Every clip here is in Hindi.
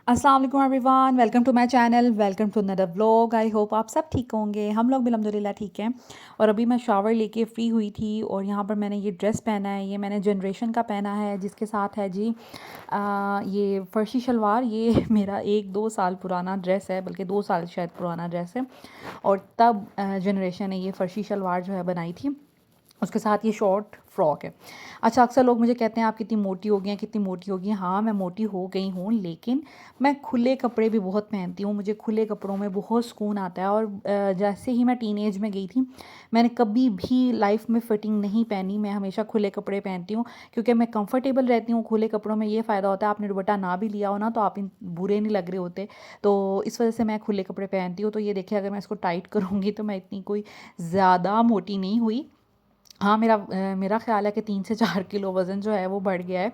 अस्सलाम वालेकुम everyone, welcome to my channel, welcome to another vlog. I hope आप सब ठीक होंगे। हम लोग भी अल्हम्दुलिल्लाह ठीक हैं। और अभी मैं शावर लेके फ़्री हुई थी और यहाँ पर मैंने ये ड्रेस पहना है। ये मैंने जनरेशन का पहना है, जिसके साथ है जी ये फ़र्शी शलवार। ये मेरा 1-2 साल पुराना ड्रेस है, बल्कि 2 साल शायद पुराना ड्रेस है। और तब जनरेशन ने ये फ़र्शी शलवार जो है बनाई थी। उसके साथ ये शॉर्ट फ्रॉक है। अच्छा, अक्सर लोग मुझे कहते हैं आप कितनी मोटी हो गई हैं, कितनी मोटी हो गई हैं। हाँ, मैं मोटी हो गई हूँ, लेकिन मैं खुले कपड़े भी बहुत पहनती हूँ। मुझे खुले कपड़ों में बहुत सुकून आता है। और जैसे ही मैं टीनेज में गई थी, मैंने कभी भी लाइफ में फ़िटिंग नहीं पहनी। मैं हमेशा खुले कपड़े पहनती हूँ, क्योंकि मैं कंफर्टेबल रहती हूँ। खुले कपड़ों में ये फ़ायदा होता है, आपने दुपट्टा ना भी लिया हो ना, तो आप इन बुरे नहीं लग रहे होते। तो इस वजह से मैं खुले कपड़े पहनती हूँ। तो ये देखिए, अगर मैं इसको टाइट करूँगी तो मैं इतनी कोई ज़्यादा मोटी नहीं हुई। हाँ, मेरा ख़्याल है कि 3 से 4 किलो वज़न जो है वो बढ़ गया है,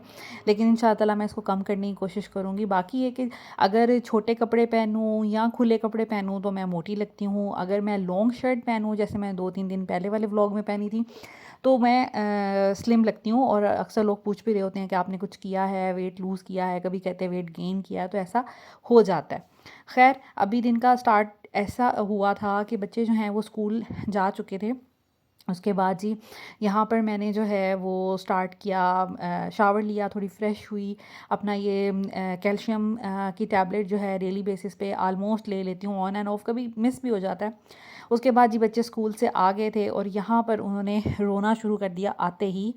लेकिन इंशाअल्लाह ताला मैं इसको कम करने की कोशिश करूँगी। बाकी ये कि अगर छोटे कपड़े पहनूँ या खुले कपड़े पहनूँ तो मैं मोटी लगती हूँ। अगर मैं लॉन्ग शर्ट पहनूँ, जैसे मैं 2-3 दिन पहले वाले व्लॉग में पहनी थी, तो मैं स्लिम लगती हूँ। और अक्सर लोग पूछ भी रहे होते हैं कि आपने कुछ किया है, वेट लूज़ किया है, कभी कहते हैं वेट गेन किया है, तो ऐसा हो जाता है। ख़ैर, अभी दिन का स्टार्ट ऐसा हुआ था कि बच्चे जो हैं वो स्कूल जा चुके थे। उसके बाद जी, यहाँ पर मैंने जो है वो स्टार्ट किया, शावर लिया, थोड़ी फ़्रेश हुई। अपना ये कैल्शियम की टैबलेट जो है डेली बेसिस पे आलमोस्ट ले लेती हूँ, ऑन एंड ऑफ कभी मिस भी हो जाता है। उसके बाद जी, बच्चे स्कूल से आ गए थे और यहाँ पर उन्होंने रोना शुरू कर दिया आते ही।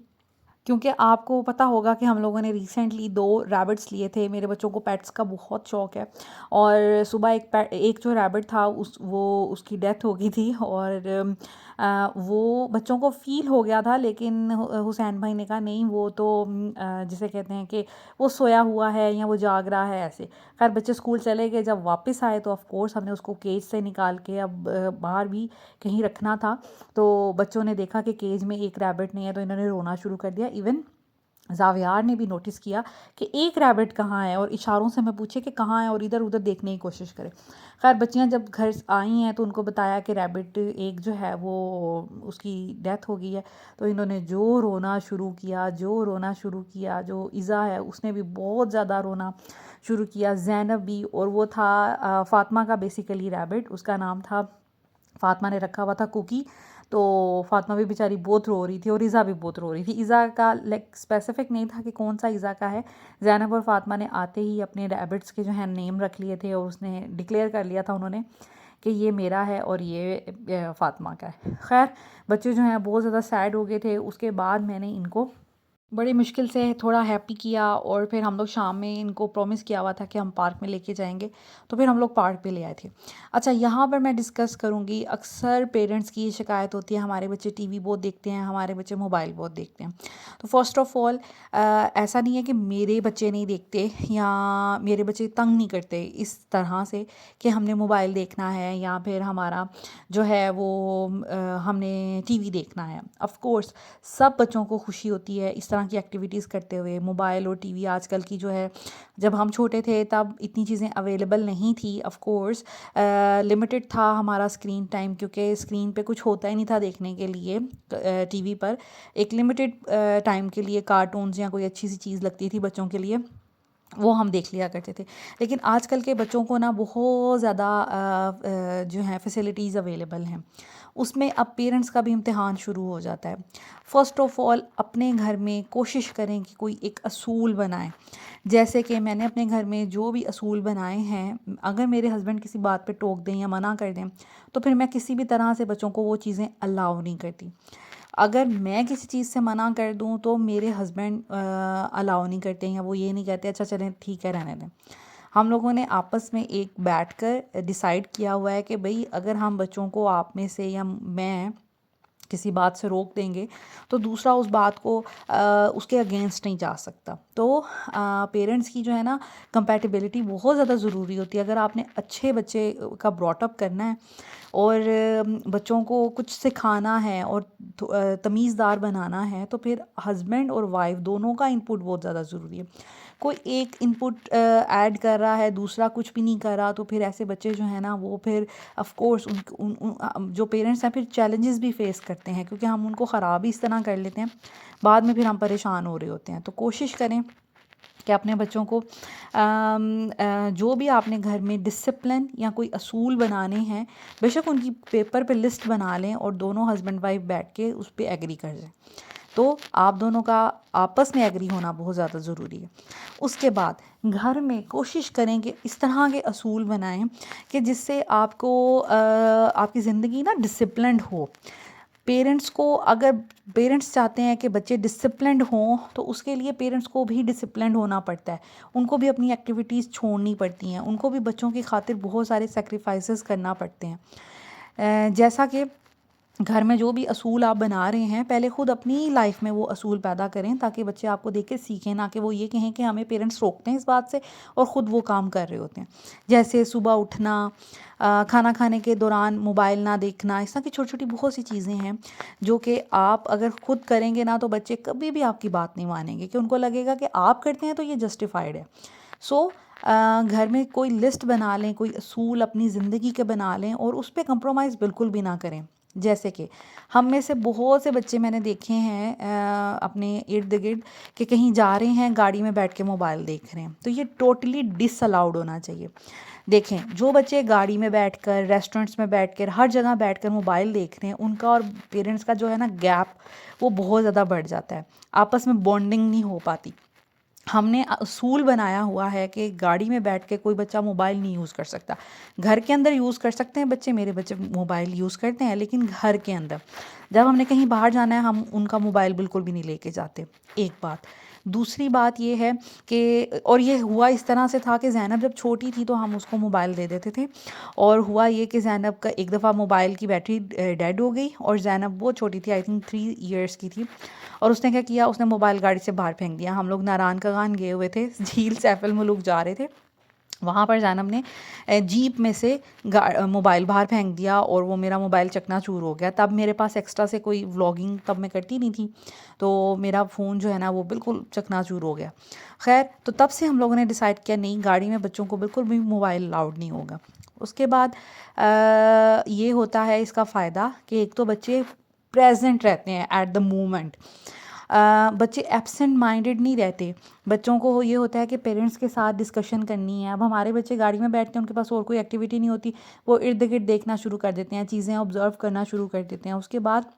क्योंकि आपको पता होगा कि हम लोगों ने रिसेंटली 2 रैबिट्स लिए थे। मेरे बच्चों को पेट्स का बहुत शौक़ है। और सुबह एक जो रैबिट था, उसकी डेथ हो गई थी। और वो बच्चों को फ़ील हो गया था, लेकिन हुसैन भाई ने कहा नहीं, वो तो जिसे कहते हैं कि वो सोया हुआ है या वो जाग रहा है, ऐसे। खैर, बच्चे स्कूल चले गए। जब वापस आए तो ऑफ़ कोर्स हमने उसको केज से निकाल के अब बाहर भी कहीं रखना था। तो बच्चों ने देखा कि केज में एक रैबिट नहीं है, तो इन्होंने रोना शुरू कर दिया। इवन ज़ावियार ने भी नोटिस किया कि एक रैबिट कहाँ है, और इशारों से मैं पूछे कि कहाँ है, और इधर उधर देखने की कोशिश करे। खैर, बच्चियाँ जब घर आई हैं तो उनको बताया कि रैबिट एक जो है वो उसकी डेथ हो गई है। तो इन्होंने जो रोना शुरू किया, जो इज़ा है उसने भी बहुत ज़्यादा रोना शुरू किया, ज़ैनब भी। और वो था फ़ातिमा का बेसिकली रैबिट, उसका नाम था, फ़ातिमा ने रखा हुआ था कुकी। तो फ़ातिमा भी बेचारी बहुत रो रही थी और इज़ा भी बहुत रो रही थी। इज़ा का लाइक स्पेसिफ़िक नहीं था कि कौन सा इज़ा का है। ज़ैनब और फ़ातिमा ने आते ही अपने रैबिट्स के जो है नेम रख लिए थे, और उसने डिक्लेयर कर लिया था उन्होंने कि ये मेरा है और ये फ़ातिमा का है। ख़ैर, बच्चे जो हैं बहुत ज़्यादा सैड हो गए थे। उसके बाद मैंने इनको बड़ी मुश्किल से थोड़ा हैप्पी किया, और फिर हम लोग शाम में इनको प्रॉमिस किया हुआ था कि हम पार्क में लेके जाएंगे, तो फिर हम लोग पार्क पे ले आए थे। अच्छा, यहाँ पर मैं डिस्कस करूँगी, अक्सर पेरेंट्स की ये शिकायत होती है हमारे बच्चे टीवी बहुत देखते हैं, हमारे बच्चे मोबाइल बहुत देखते हैं। तो फर्स्ट ऑफ़ ऑल, ऐसा नहीं है कि मेरे बच्चे नहीं देखते या मेरे बच्चे तंग नहीं करते इस तरह से कि हमने मोबाइल देखना है या फिर हमारा जो है वो हमने टीवी देखना है। ऑफ़ कोर्स सब बच्चों को खुशी होती है इस तरह की एक्टिविटीज़ करते हुए। मोबाइल और टीवी आजकल की जो है, जब हम छोटे थे तब इतनी चीज़ें अवेलेबल नहीं थी। ऑफ़ कोर्स लिमिटेड था हमारा स्क्रीन टाइम, क्योंकि स्क्रीन पे कुछ होता ही नहीं था देखने के लिए। टीवी पर एक लिमिटेड टाइम के लिए कार्टून्स या कोई अच्छी सी चीज़ लगती थी बच्चों के लिए, वो हम देख लिया करते थे। लेकिन आजकल के बच्चों को ना बहुत ज़्यादा जो है फैसिलिटीज़ अवेलेबल हैं। उसमें अब पेरेंट्स का भी इम्तिहान शुरू हो जाता है। फ़र्स्ट ऑफ़ ऑल, अपने घर में कोशिश करें कि कोई एक असूल बनाएं। जैसे कि मैंने अपने घर में जो भी असूल बनाए हैं, अगर मेरे हस्बैंड किसी बात पे टोक दें या मना कर दें, तो फिर मैं किसी भी तरह से बच्चों को वो चीज़ें अलाउ नहीं करती। अगर मैं किसी चीज़ से मना कर दूँ तो मेरे हस्बैंड अलाउ नहीं करते, या वो ये नहीं कहते अच्छा चलें ठीक है रहने दें। हम लोगों ने आपस में एक बैठकर डिसाइड किया हुआ है कि भाई, अगर हम बच्चों को आप में से या मैं किसी बात से रोक देंगे, तो दूसरा उस बात को उसके अगेंस्ट नहीं जा सकता। तो पेरेंट्स की जो है ना कंपैटिबिलिटी बहुत ज़्यादा ज़रूरी होती है। अगर आपने अच्छे बच्चे का ब्रॉटअप करना है और बच्चों को कुछ सिखाना है और तमीज़दार बनाना है, तो फिर हस्बैंड और वाइफ दोनों का इनपुट बहुत ज़्यादा ज़रूरी है। कोई एक इनपुट ऐड कर रहा है, दूसरा कुछ भी नहीं कर रहा, तो फिर ऐसे बच्चे जो हैं ना वो फिर ऑफ़ कोर्स जो पेरेंट्स हैं फिर चैलेंजेस भी फेस करते हैं, क्योंकि हम उनको ख़राब ही इस तरह कर लेते हैं, बाद में फिर हम परेशान हो रहे होते हैं। तो कोशिश करें कि अपने बच्चों को जो भी आपने घर में डिसिप्लिन या कोई असूल बनाने हैं, बेशक उनकी पेपर पे लिस्ट बना लें और दोनों हस्बैंड वाइफ बैठ के उस पे एग्री कर जाएं। तो आप दोनों का आपस में एग्री होना बहुत ज़्यादा ज़रूरी है। उसके बाद घर में कोशिश करें कि इस तरह के असूल बनाएं कि जिससे आपको आपकी ज़िंदगी ना डिसिप्लिन्ड हो। पेरेंट्स को, अगर पेरेंट्स चाहते हैं कि बच्चे डिसिप्लिन्ड हों तो उसके लिए पेरेंट्स को भी डिसिप्लिन्ड होना पड़ता है। उनको भी अपनी एक्टिविटीज़ छोड़नी पड़ती हैं, उनको भी बच्चों की खातिर बहुत सारे सेक्रीफाइसेस करना पड़ते हैं। जैसा कि घर में जो भी असूल आप बना रहे हैं, पहले खुद अपनी लाइफ में वो असूल पैदा करें ताकि बच्चे आपको देख के सीखें, ना कि वो ये कहें कि हमें पेरेंट्स रोकते हैं इस बात से और ख़ुद वो काम कर रहे होते हैं। जैसे सुबह उठना, खाना खाने के दौरान मोबाइल ना देखना, इस तरह की छोटी छोटी बहुत सी चीज़ें हैं जो कि आप अगर ख़ुद करेंगे ना तो बच्चे कभी भी आपकी बात नहीं मानेंगे, कि उनको लगेगा कि आप करते हैं तो ये जस्टिफाइड है। सो घर में कोई लिस्ट बना लें, कोई असूल अपनी ज़िंदगी के बना लें और उस पर कंप्रोमाइज़ बिल्कुल भी ना करें। जैसे कि हम में से बहुत से बच्चे मैंने देखे हैं अपने इर्द गिर्द कि कहीं जा रहे हैं, गाड़ी में बैठ के मोबाइल देख रहे हैं, तो ये टोटली डिसअलाउड होना चाहिए। देखें, जो बच्चे गाड़ी में बैठकर, रेस्टोरेंट्स में बैठकर, हर जगह बैठकर मोबाइल देख रहे हैं, उनका और पेरेंट्स का जो है ना गैप, वो बहुत ज़्यादा बढ़ जाता है, आपस में बॉन्डिंग नहीं हो पाती। हमने असूल बनाया हुआ है कि गाड़ी में बैठ के कोई बच्चा मोबाइल नहीं यूज़ कर सकता। घर के अंदर यूज़ कर सकते हैं बच्चे, मेरे बच्चे मोबाइल यूज़ करते हैं, लेकिन घर के अंदर जब हमने कहीं बाहर जाना है हम उनका मोबाइल बिल्कुल भी नहीं लेके जाते। एक बात। दूसरी बात ये है कि, और ये हुआ इस तरह से था कि ज़ैनब जब छोटी थी तो हम उसको मोबाइल दे देते थे, और हुआ ये कि ज़ैनब का एक दफ़ा मोबाइल की बैटरी डेड हो गई, और ज़ैनब बहुत छोटी थी, आई थिंक 3 इयर्स की थी, और उसने क्या किया, उसने मोबाइल गाड़ी से बाहर फेंक दिया। हम लोग नारान कगान गए हुए थे, झील सैफल मुलुक जा रहे थे, वहाँ पर ज़ैनब ने जीप में से मोबाइल बाहर फेंक दिया और वो मेरा मोबाइल चकनाचूर हो गया। तब मेरे पास एक्स्ट्रा से कोई व्लॉगिंग तब मैं करती नहीं थी, तो मेरा फ़ोन जो है ना वो बिल्कुल चकनाचूर हो गया। खैर, तो तब से हम लोगों ने डिसाइड किया नहीं, गाड़ी में बच्चों को बिल्कुल भी मोबाइल अलाउड नहीं होगा। उसके बाद ये होता है इसका फ़ायदा कि एक तो बच्चे प्रेजेंट रहते हैं एट द मोमेंट, बच्चे एब्सेंट माइंडेड नहीं रहते। बच्चों को ये होता है कि पेरेंट्स के साथ डिस्कशन करनी है। अब हमारे बच्चे गाड़ी में बैठते हैं, उनके पास और कोई एक्टिविटी नहीं होती, वो इर्द गिर्द देखना शुरू कर देते हैं, चीज़ें ऑब्ज़र्व करना शुरू कर देते हैं। उसके बाद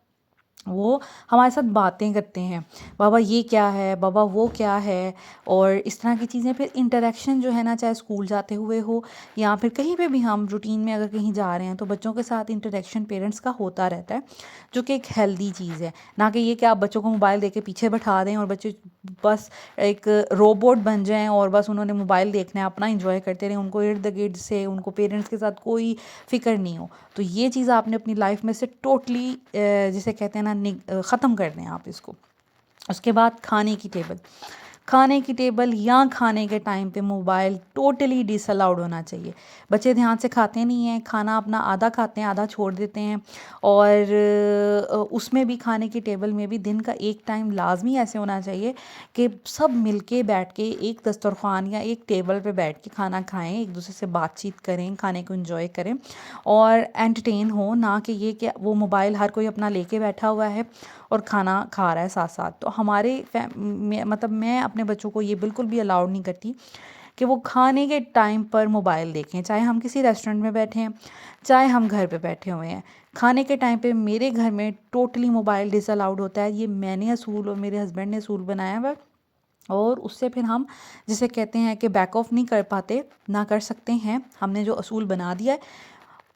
वो हमारे साथ बातें करते हैं, बाबा ये क्या है, बाबा वो क्या है, और इस तरह की चीज़ें। फिर इंटरेक्शन जो है ना, चाहे स्कूल जाते हुए हो या फिर कहीं पे भी हम रूटीन में अगर कहीं जा रहे हैं, तो बच्चों के साथ इंटरेक्शन पेरेंट्स का होता रहता है, जो कि एक हेल्दी चीज़ है। ना कि ये कि आप बच्चों को मोबाइल दे के पीछे बैठा दें और बच्चे बस एक रोबोट बन जाएं और बस उन्होंने मोबाइल देखना है, अपना इंजॉय करते रहें, उनको इर्द गिर्द से उनको पेरेंट्स के साथ कोई फ़िक्र नहीं हो। तो ये चीज़ आपने अपनी लाइफ में से टोटली, जिसे कहते हैं ना, ख़त्म कर दें आप इसको। उसके बाद खाने की टेबल या खाने के टाइम पे मोबाइल टोटली डिसअलाउड होना चाहिए। बच्चे ध्यान से खाते नहीं हैं, खाना अपना आधा खाते हैं, आधा छोड़ देते हैं, और उसमें भी खाने की टेबल में भी दिन का एक टाइम लाजमी ऐसे होना चाहिए कि सब मिलके बैठ के एक दस्तरखान या एक टेबल पे बैठ के खाना खाएं, एक दूसरे से बातचीत करें, खाने को एंजॉय करें और एंटरटेन हो, ना कि ये कि वो मोबाइल हर कोई अपना लेके बैठा हुआ है और खाना खा रहा है साथ साथ। तो हमारे मतलब मैं अपने बच्चों को ये बिल्कुल भी अलाउड नहीं करती कि वो खाने के टाइम पर मोबाइल देखें, चाहे हम किसी रेस्टोरेंट में बैठे हैं, चाहे हम घर पे बैठे हुए हैं। खाने के टाइम पे मेरे घर में टोटली मोबाइल डिसअलाउड होता है। ये मैंने असूल और मेरे हस्बैंड ने असूल बनाया हुआ, और उससे फिर हम जिसे कहते हैं कि बैक ऑफ नहीं कर पाते, ना कर सकते हैं। हमने जो असूल बना दिया है,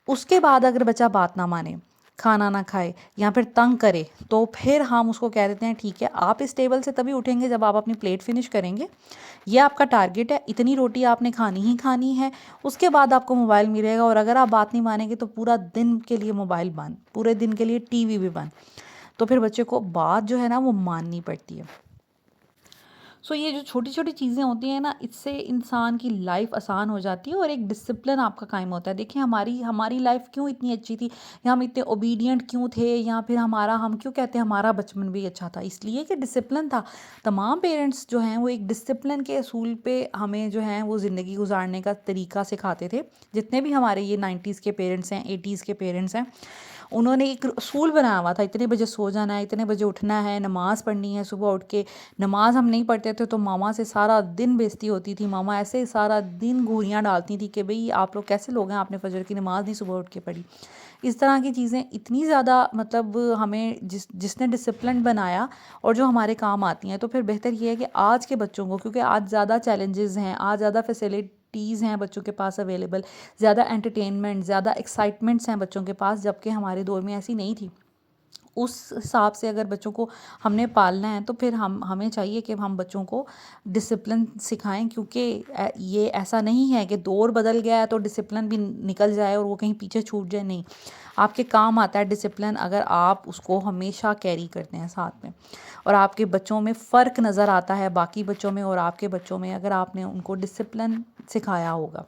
उसके बाद अगर बच्चा बात ना माने, खाना ना खाए या फिर तंग करे, तो फिर हम उसको कह देते हैं ठीक है, आप इस टेबल से तभी उठेंगे जब आप अपनी प्लेट फिनिश करेंगे, ये आपका टारगेट है, इतनी रोटी आपने खानी ही खानी है, उसके बाद आपको मोबाइल मिलेगा। और अगर आप बात नहीं मानेंगे तो पूरा दिन के लिए मोबाइल बंद, पूरे दिन के लिए टीवी भी बंद। तो फिर बच्चे को बात जो है ना वो माननी पड़ती है। सो ये जो छोटी छोटी चीज़ें होती हैं ना, इससे इंसान की लाइफ आसान हो जाती है और एक डिसिप्लिन आपका कायम होता है। देखिए, हमारी हमारी लाइफ क्यों इतनी अच्छी थी, या हम इतने ओबीडियंट क्यों थे, या फिर हम क्यों कहते हैं हमारा बचपन भी अच्छा था, इसलिए कि डिसिप्लिन था। तमाम पेरेंट्स जो हैं वो एक डिसिप्लिन के असूल पे हमें जो है वो ज़िंदगी गुजारने का तरीका सिखाते थे। जितने भी हमारे ये 90s के पेरेंट्स हैं, 80s के पेरेंट्स हैं, उन्होंने एक असूल बनाया हुआ था, इतने बजे सो जाना है, इतने बजे उठना है, नमाज़ पढ़नी है। सुबह उठ के नमाज़ हम नहीं पढ़ते थे तो मामा से सारा दिन बेइज्जती होती थी। मामा ऐसे सारा दिन घूरियाँ डालती थी कि भई आप लोग कैसे लोग हैं, आपने फजर की नमाज़ नहीं सुबह उठ के पढ़ी। इस तरह की चीज़ें इतनी ज़्यादा मतलब हमें जिसने डिसिप्लिन बनाया और जो हमारे काम आती हैं। तो फिर बेहतर ये है कि आज के बच्चों को, क्योंकि आज ज़्यादा चैलेंजेस हैं, आज ज़्यादा फैसिलिटीज़ हैं बच्चों के पास अवेलेबल, ज़्यादा एंटरटेनमेंट, ज़्यादा एक्साइटमेंट्स हैं बच्चों के पास, जबकि हमारे दौर में ऐसी नहीं थी। उस हिसाब से अगर बच्चों को हमने पालना है तो फिर हमें चाहिए कि हम बच्चों को डिसिप्लिन सिखाएं, क्योंकि ये ऐसा नहीं है कि दौर बदल गया है तो डिसिप्लिन भी निकल जाए और वो कहीं पीछे छूट जाए। नहीं, आपके काम आता है डिसिप्लिन अगर आप उसको हमेशा कैरी करते हैं साथ में, और आपके बच्चों में फ़र्क नज़र आता है बाकी बच्चों में और आपके बच्चों में, अगर आपने उनको डिसिप्लिन सिखाया होगा।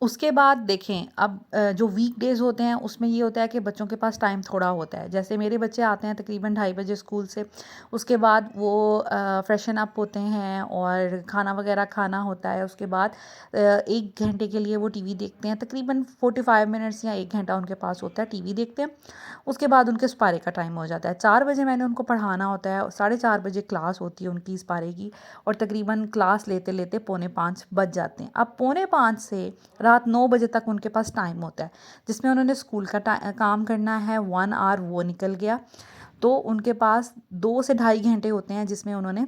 उसके बाद देखें, अब जो वीकडेज़ होते हैं उसमें ये होता है कि बच्चों के पास टाइम थोड़ा होता है। जैसे मेरे बच्चे आते हैं तकरीबन 2:30 बजे स्कूल से, उसके बाद वो फ्रेशन अप होते हैं और खाना वगैरह खाना होता है। उसके बाद 1 घंटे के लिए वो टीवी देखते हैं, तकरीबन 45 मिनट्स या 1 घंटा उनके पास होता है, टीवी देखते हैं। उसके बाद उनके इस्पारे का टाइम हो जाता है, 4 बजे मैंने उनको पढ़ाना होता है, 4:30 बजे क्लास होती है उनकी इस्पारे की, और तकरीबन क्लास लेते लेते 4:45 बज जाते हैं। अब 4:45 से रात 9 बजे तक उनके पास टाइम होता है, जिसमें उन्होंने स्कूल का काम करना है। 1 आवर वो निकल गया, तो उनके पास 2 से ढाई घंटे होते हैं जिसमें उन्होंने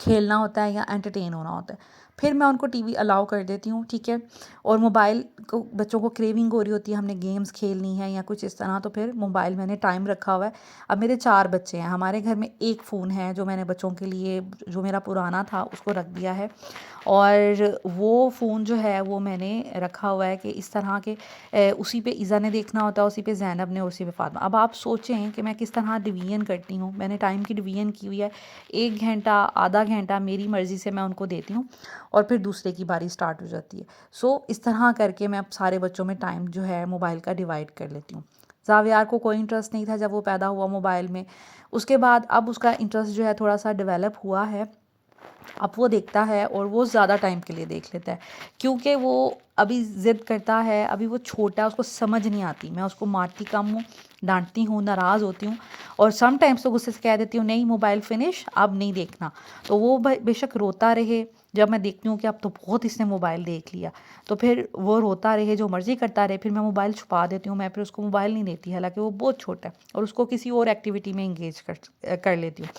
खेलना होता है या एंटरटेन होना होता है। फिर मैं उनको टीवी अलाउ कर देती हूँ, ठीक है। और मोबाइल को बच्चों को क्रेविंग हो रही होती है, हमने गेम्स खेलनी है या कुछ इस तरह, तो फिर मोबाइल मैंने टाइम रखा हुआ है। अब मेरे 4 बच्चे हैं, हमारे घर में एक फ़ोन है जो मैंने बच्चों के लिए, जो मेरा पुराना था उसको रख दिया है, और वो फ़ोन जो है वो मैंने रखा हुआ है कि इस तरह के उसी पे ईज़ा ने देखना होता है, उसी पे ज़ैनब ने, उसी पे फ़ातिमा। अब आप सोचें कि मैं किस तरह डिवीज़न करती हूँ। मैंने टाइम की डिवीज़न की हुई है, 1 घंटा, आधा घंटा मेरी मर्ज़ी से मैं उनको देती हूँ और फिर दूसरे की बारी स्टार्ट हो जाती है। सो इस तरह करके मैं अब सारे बच्चों में टाइम जो है मोबाइल का डिवाइड कर लेती हूँ। ज़ावियार को कोई इंटरेस्ट नहीं था जब वो पैदा हुआ मोबाइल में। उसके बाद अब उसका इंटरेस्ट जो है थोड़ा सा डेवलप हुआ है, अब वो देखता है और वो ज़्यादा टाइम के लिए देख लेता है, क्योंकि वो अभी ज़िद करता है, अभी वो छोटा है, उसको समझ नहीं आती। मैं उसको मारती कम हूँ, डांटती हूँ, नाराज़ होती हूँ, और सम टाइम्स तो गुस्से से कह देती हूँ नहीं मोबाइल फिनिश, अब नहीं देखना। तो वो बेशक रोता रहे, जब मैं देखती हूँ कि अब तो बहुत इसने मोबाइल देख लिया, तो फिर वो रोता रहे, जो मर्ज़ी करता रहे, फिर मैं मोबाइल छुपा देती हूँ। मैं फिर उसको मोबाइल नहीं देती, हालांकि वो बहुत छोटा है, और उसको किसी और एक्टिविटी में इंगेज कर लेती हूँ।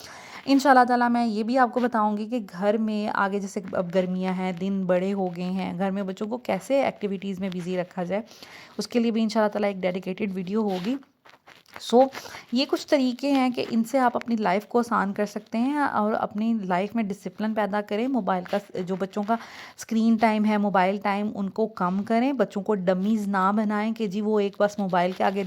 इंशाल्लाह ताला मैं ये भी आपको बताऊंगी कि घर में आगे, जैसे अब गर्मियां हैं, दिन बड़े हो गए हैं, घर में बच्चों को कैसे एक्टिविटीज़ में बिज़ी रखा जाए, उसके लिए भी इंशाल्लाह ताला एक डेडिकेटेड वीडियो होगी। सो ये कुछ तरीके हैं कि इनसे आप अपनी लाइफ को आसान कर सकते हैं और अपनी लाइफ में डिसिप्लिन पैदा करें। मोबाइल का जो बच्चों का स्क्रीन टाइम है, मोबाइल टाइम, उनको कम करें। बच्चों को डमीज़ ना बनाएं कि जी वो एक बस मोबाइल के आगे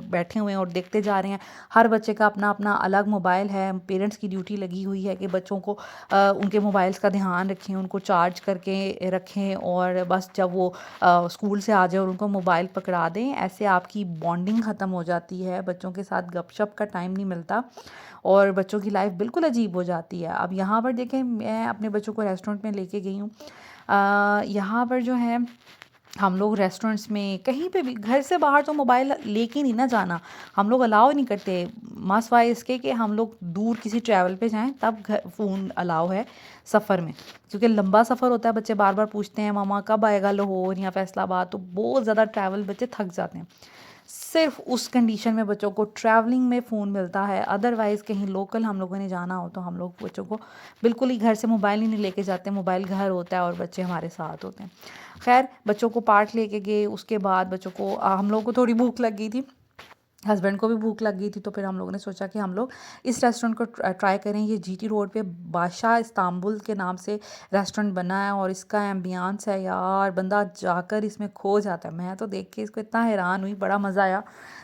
बैठे हुए हैं और देखते जा रहे हैं। हर बच्चे का अपना अपना अलग मोबाइल है। पेरेंट्स की ड्यूटी लगी हुई है कि बच्चों को उनके मोबाइल्स का ध्यान रखें, उनको चार्ज करके रखें, और बस जब वो स्कूल से आ जाए और उनको मोबाइल पकड़ा दें। ऐसे आपकी बॉन्डिंग ख़त्म हो जाती है, बच्चों के साथ गपशप का टाइम नहीं मिलता और बच्चों की लाइफ बिल्कुल अजीब हो जाती है। अब यहाँ पर देखें, मैं अपने बच्चों को रेस्टोरेंट में लेके गई हूँ। यहाँ पर जो है, हम लोग रेस्टोरेंट्स में कहीं पे भी, घर से बाहर तो मोबाइल लेके नहीं ना जाना, हम लोग अलाउ नहीं करते, मासवाए इसके कि हम लोग दूर किसी ट्रैवल पे जाएं तब घर फ़ोन अलाउ है सफ़र में, क्योंकि लंबा सफ़र होता है। बच्चे बार बार पूछते हैं मामा कब आएगा लाहौर या फैसलाबाद, तो बहुत ज़्यादा ट्रैवल, बच्चे थक जाते हैं। सिर्फ उस कंडीशन में बच्चों को ट्रैवलिंग में फ़ोन मिलता है, अदरवाइज़ कहीं लोकल हम लोगों ने जाना हो तो हम लोग बच्चों को बिल्कुल ही घर से मोबाइल ही नहीं लेके जाते। मोबाइल घर होता है और बच्चे हमारे साथ होते हैं। खैर, बच्चों को पार्क लेके गए, उसके बाद बच्चों को हम लोगों को थोड़ी भूख लग गई थी, हस्बैंड को भी भूख लग गई थी, तो फिर हम लोगों ने सोचा कि हम लोग इस रेस्टोरेंट को ट्राई करें। ये जीटी रोड पे बादशाह इस्तांबुल के नाम से रेस्टोरेंट बना है और इसका एम्बियंस है यार, बंदा जाकर इसमें खो जाता है। मैं तो देख के इसको इतना हैरान हुई, बड़ा मज़ा आया,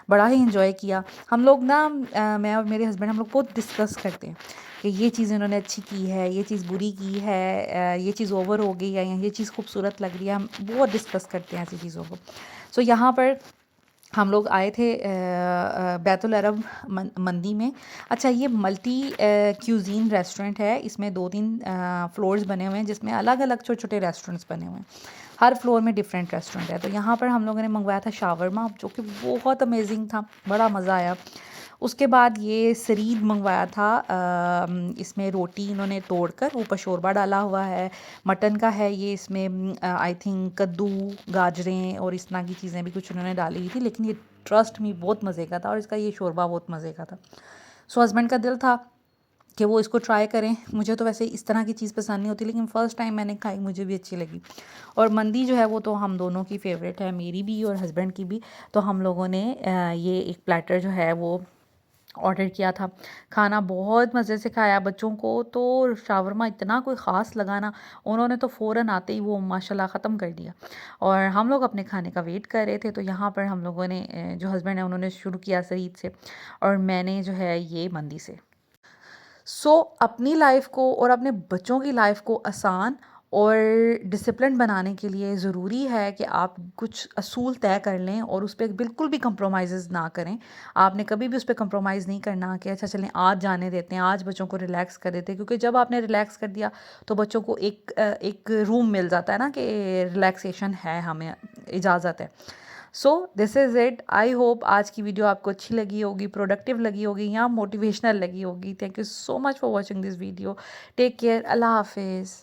बड़ा ही इंजॉय किया। हम लोग ना मैं और मेरे हस्बैंड हम लोग बहुत डिस्कस करते हैं कि ये चीज़ इन्होंने अच्छी की है, ये चीज़ बुरी की है, ये चीज़ ओवर हो गई है या ये चीज़ खूबसूरत लग रही है। हम बहुत डिस्कस करते हैं ऐसी चीज़ों को। सो यहाँ पर हम लोग आए थे बैतुल अरब मंदी में। अच्छा, ये मल्टी क्यूजीन रेस्टोरेंट है, इसमें 2-3 फ्लोर्स बने हुए हैं जिसमें अलग अलग छोटे छोटे रेस्टोरेंट्स बने हुए हैं। हर फ्लोर में डिफरेंट रेस्टोरेंट है। तो यहाँ पर हम लोगों ने मंगवाया था शावरमा, जो कि बहुत अमेजिंग था, बड़ा मज़ा आया। उसके बाद ये सरीद मंगवाया था, इसमें रोटी इन्होंने तोड़कर ऊपर शोरबा डाला हुआ है, मटन का है ये। इसमें आई थिंक कद्दू, गाजरें और इस तरह की चीज़ें भी कुछ उन्होंने डाली हुई थी, लेकिन ये ट्रस्ट मी बहुत मज़े का था और इसका ये शोरबा बहुत मज़े का था। सो हस्बैंड का दिल था कि वो इसको ट्राई करें। मुझे तो वैसे इस तरह की चीज़ पसंद नहीं होती, लेकिन फ़र्स्ट टाइम मैंने खाई, मुझे भी अच्छी लगी। और मंदी जो है वो तो हम दोनों की फ़ेवरेट है, मेरी भी और हस्बैंड की भी। तो हम लोगों ने ये एक प्लेटर जो है वो ऑर्डर किया था। खाना बहुत मज़े से खाया। बच्चों को तो शावरमा इतना कोई ख़ास लगा ना, उन्होंने तो फ़ौरन आते ही वो माशाल्लाह ख़त्म कर दिया। और हम लोग अपने खाने का वेट कर रहे थे। तो यहाँ पर हम लोगों ने जो हस्बैंड है उन्होंने शुरू किया सईद से और मैंने जो है ये मंदी से। अपनी लाइफ को और अपने बच्चों की लाइफ को आसान और डिसिप्लिन बनाने के लिए ज़रूरी है कि आप कुछ असूल तय कर लें और उस पे बिल्कुल भी कंप्रोमाइज़ ना करें। आपने कभी भी उस पे कंप्रोमाइज़ नहीं करना कि अच्छा चलें आज जाने देते हैं, आज बच्चों को रिलैक्स कर देते हैं, क्योंकि जब आपने रिलैक्स कर दिया तो बच्चों को एक रूम मिल जाता है ना कि रिलैक्सेशन है, हमें इजाज़त है। So this is it. I hope आज की वीडियो आपको अच्छी लगी होगी, प्रोडक्टिव लगी होगी या मोटिवेशनल लगी होगी। Thank you so much for watching this video. Take care. अल्लाह हाफिज़।